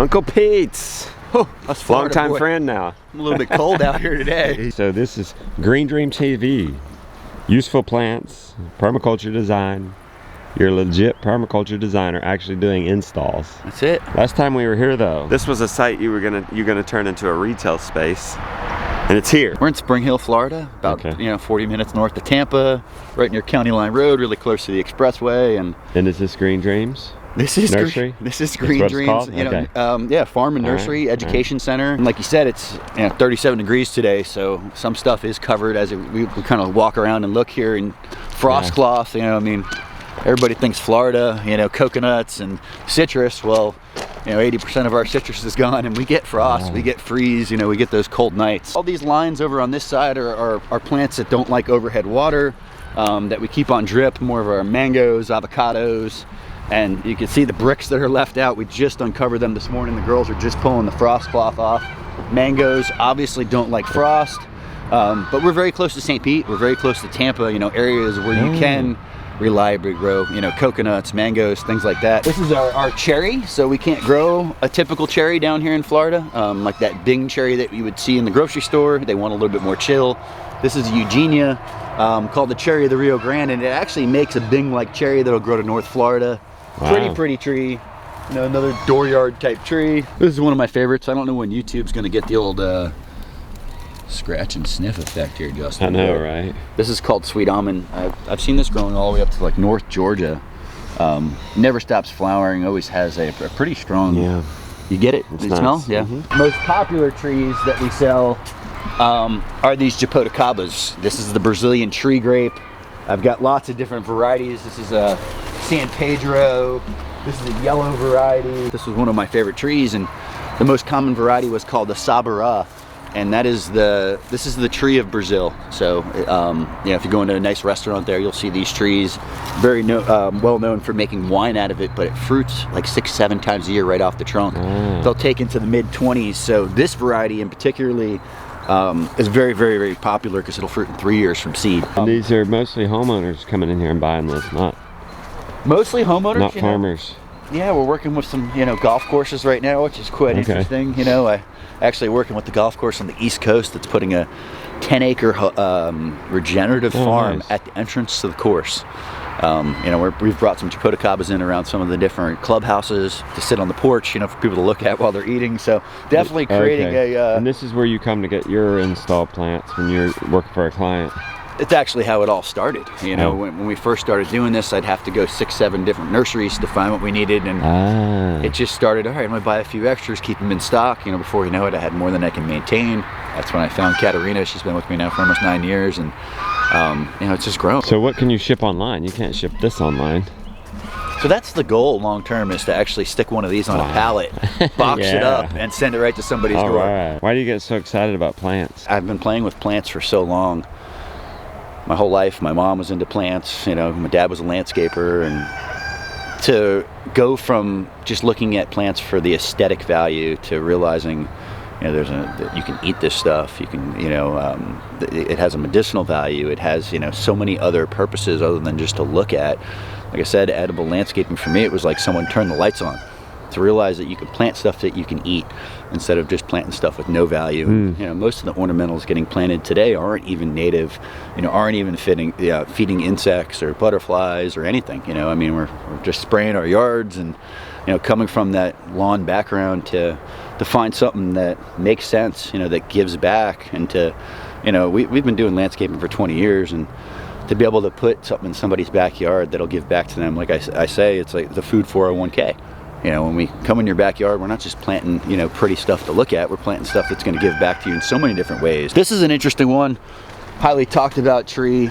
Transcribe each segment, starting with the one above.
Uncle Pete's. Oh, that's Long-time friend now. I'm a little bit cold out here today. So this is Green Dream TV. Useful plants, permaculture design. You're a legit permaculture designer actually doing installs. That's it. Last time we were here though, this was a site you're gonna turn into a retail space. And it's here. We're in Spring Hill, Florida, about 40 minutes north of Tampa, right near County Line Road, really close to the expressway. And is this Green Dreams? This is nursery. This is Green Dreams. Yeah, farm and nursery, education center. And like you said, it's 37 degrees today, so some stuff is covered as we kind of walk around and look here in frost cloth. I mean, everybody thinks Florida, coconuts and citrus. Well, 80% of our citrus is gone, and we get frost, we get freeze, we get those cold nights. All these lines over on this side are plants that don't like overhead water, that we keep on drip, more of our mangoes, avocados. And you can see the bricks that are left out. We just uncovered them this morning. The girls are just pulling the frost cloth off. Mangoes obviously don't like frost, but we're very close to St. Pete. We're very close to Tampa, areas where you can reliably grow, coconuts, mangoes, things like that. This is our cherry. So we can't grow a typical cherry down here in Florida, like that Bing cherry that you would see in the grocery store. They want a little bit more chill. This is Eugenia, called the cherry of the Rio Grande, and it actually makes a Bing-like cherry that'll grow to North Florida. Wow. Pretty tree. Another dooryard type tree. This is one of my favorites. I don't know when YouTube's gonna get the old scratch and sniff effect here, Justin. I know, right? This is called sweet almond. I've seen this growing all the way up to like North Georgia. Never stops flowering. Always has a pretty strong. Yeah. You get it? You smell? Yeah. Most popular trees that we sell are these Jaboticabas. This is the Brazilian tree grape. I've got lots of different varieties. This is a San Pedro. This is a yellow variety. This was one of my favorite trees, and the most common variety was called the Sabara, and this is the tree of Brazil. So if you go into a nice restaurant there, you'll see these trees. Very well known for making wine out of it, but it fruits like 6-7 times a year right off the trunk. They'll take into the mid-20s. So this variety in particularly is very, very, very popular because it'll fruit in 3 years from seed. And these are mostly homeowners coming in here and buying this, not mostly homeowners, not farmers. Yeah, we're working with some golf courses right now, which is quite interesting. I actually working with the golf course on the East Coast that's putting a 10-acre regenerative farm at the entrance to the course. We've brought some Jaboticabas in around some of the different clubhouses to sit on the porch, for people to look at while they're eating. So definitely creating and this is where you come to get your install plants when you're working for a client. It's actually how it all started. When we first started doing this, I'd have to go 6-7 different nurseries to find what we needed, and it just started, all right, I'm gonna buy a few extras, keep them in stock. Before you know it, I had more than I can maintain. That's when I found Katarina. She's been with me now for almost 9 years, and it's just grown. So what can you ship online? You can't ship this online. So that's the goal long term, is to actually stick one of these on a pallet, box it up, and send it right to somebody's door. Right. Why do you get so excited about plants? I've been playing with plants for so long. My whole life, my mom was into plants, my dad was a landscaper, and to go from just looking at plants for the aesthetic value to realizing, that you can eat this stuff, you can, it has a medicinal value, it has, so many other purposes other than just to look at. Like I said, edible landscaping for me, it was like someone turned the lights on. To realize that you can plant stuff that you can eat instead of just planting stuff with no value. Most of the ornamentals getting planted today aren't even native, aren't even feeding insects or butterflies or anything. We're just spraying our yards, and coming from that lawn background to find something that makes sense, that gives back, and to, we've been doing landscaping for 20 years, and to be able to put something in somebody's backyard that'll give back to them, like I say, it's like the food 401k. When we come in your backyard, we're not just planting, pretty stuff to look at. We're planting stuff that's going to give back to you in so many different ways. This is an interesting one, highly talked about tree.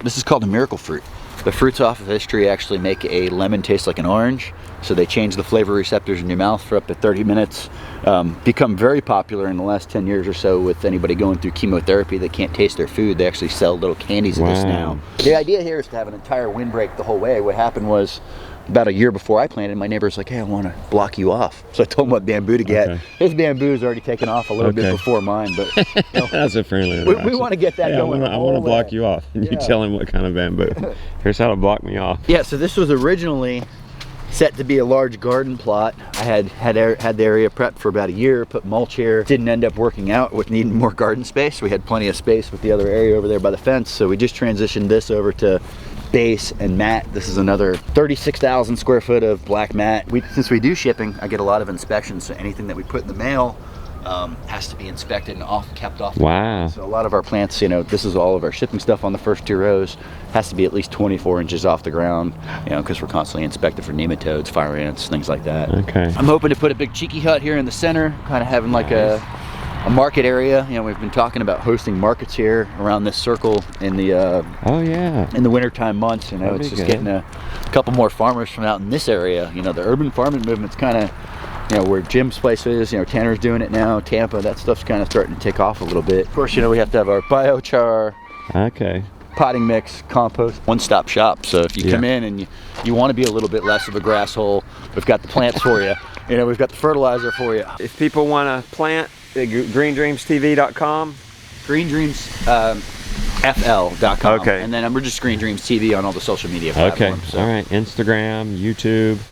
This is called a miracle fruit. The fruits off of this tree actually make a lemon taste like an orange. So they change the flavor receptors in your mouth for up to 30 minutes. Become very popular in the last 10 years or so with anybody going through chemotherapy that can't taste their food. They actually sell little candies of this now. The idea here is to have an entire windbreak the whole way. What happened was, about a year before I planted, my neighbor's like, hey, I want to block you off. So I told him what bamboo to get. His bamboo's already taken off a little bit before mine, but that's a friendly we want to get that going. I want to block you off. And you tell him what kind of bamboo. Here's how to block me off. Yeah, so this was originally set to be a large garden plot. I had the area prepped for about a year, put mulch here. Didn't end up working out with needing more garden space. We had plenty of space with the other area over there by the fence, so we just transitioned this over to base and mat. This is another 36,000 square foot of black mat. Since we do shipping, I get a lot of inspections, so anything that we put in the mail has to be inspected and kept off. Wow. So a lot of our plants, you know, this is all of our shipping stuff on the first 2 rows, has to be at least 24 inches off the ground, you know, because we're constantly inspected for nematodes, fire ants, things like that. Okay. I'm hoping to put a big cheeky hut here in the center, kind of having like a market area. You know, we've been talking about hosting markets here around this circle in the oh yeah, in the wintertime months. You know, That'd it's be just good. getting a couple more farmers from out in this area. You know, the urban farming movement's kind of, you know, where Jim's place is, you know, Tanner's doing it now, Tampa, that stuff's kind of starting to take off a little bit. Of course, you know, we have to have our biochar, okay. potting mix, compost, one-stop shop. So if you Yeah. come in and you want to be a little bit less of a grass hole, we've got the plants for you. You know, we've got the fertilizer for you. If people want to plant, greendreamstv.com. GreenDreamsFL.com. Okay. And then we're just Green Dreams TV on all the social media Okay. platforms. So. All right. Instagram, YouTube.